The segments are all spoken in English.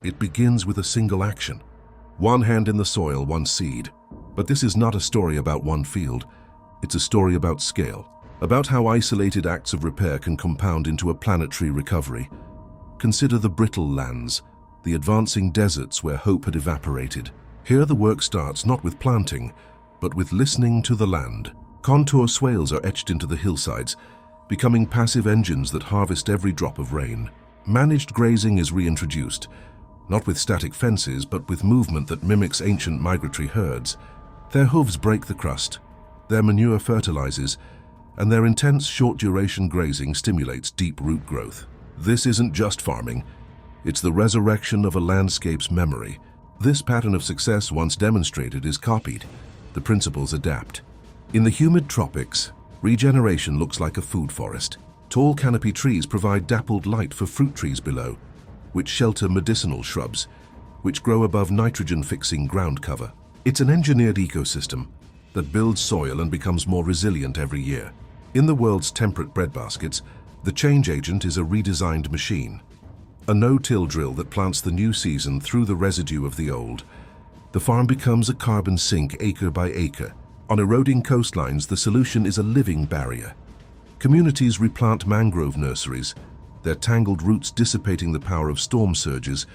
It begins with a single action. One hand in the soil, one seed. But this is not a story about one field. It's a story about scale, about how isolated acts of repair can compound into a planetary recovery. Consider the brittle lands, the advancing deserts where hope had evaporated. Here the work starts not with planting, but with listening to the land. Contour swales are etched into the hillsides, becoming passive engines that harvest every drop of rain. Managed grazing is reintroduced, not with static fences, but with movement that mimics ancient migratory herds. Their hooves break the crust, their manure fertilizes, and their intense short-duration grazing stimulates deep root growth. This isn't just farming, it's the resurrection of a landscape's memory. This pattern of success, once demonstrated, is copied. The principles adapt. In the humid tropics, regeneration looks like a food forest. Tall canopy trees provide dappled light for fruit trees below, which shelter medicinal shrubs, which grow above nitrogen-fixing ground cover. It's an engineered ecosystem that builds soil and becomes more resilient every year. In the world's temperate breadbaskets, the change agent is a redesigned machine, a no-till drill that plants the new season through the residue of the old. The farm becomes a carbon sink acre by acre. On eroding coastlines, the solution is a living barrier. Communities replant mangrove nurseries, their tangled roots dissipating the power of storm surges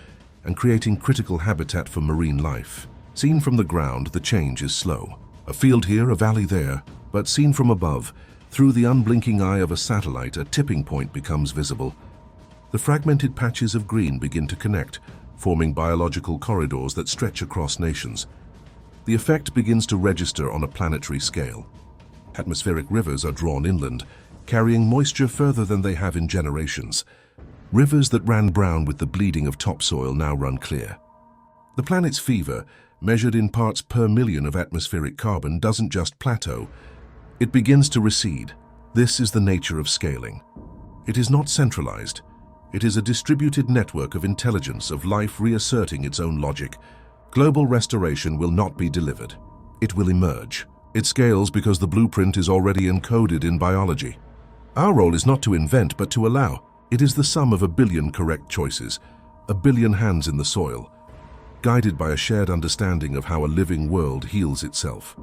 and creating critical habitat for marine life. Seen from the ground, the change is slow. A field here, a valley there, but seen from above, through the unblinking eye of a satellite, a tipping point becomes visible. The fragmented patches of green begin to connect, forming biological corridors that stretch across nations. The effect begins to register on a planetary scale. Atmospheric rivers are drawn inland, carrying moisture further than they have in generations. Rivers that ran brown with the bleeding of topsoil now run clear. The planet's fever, measured in parts per million of atmospheric carbon, doesn't just plateau. It begins to recede. This is the nature of scaling. It is not centralized. It is a distributed network of intelligence, of life reasserting its own logic. Global restoration will not be delivered. It will emerge. It scales because the blueprint is already encoded in biology. Our role is not to invent, but to allow. It is the sum of a billion correct choices, a billion hands in the soil, guided by a shared understanding of how a living world heals itself.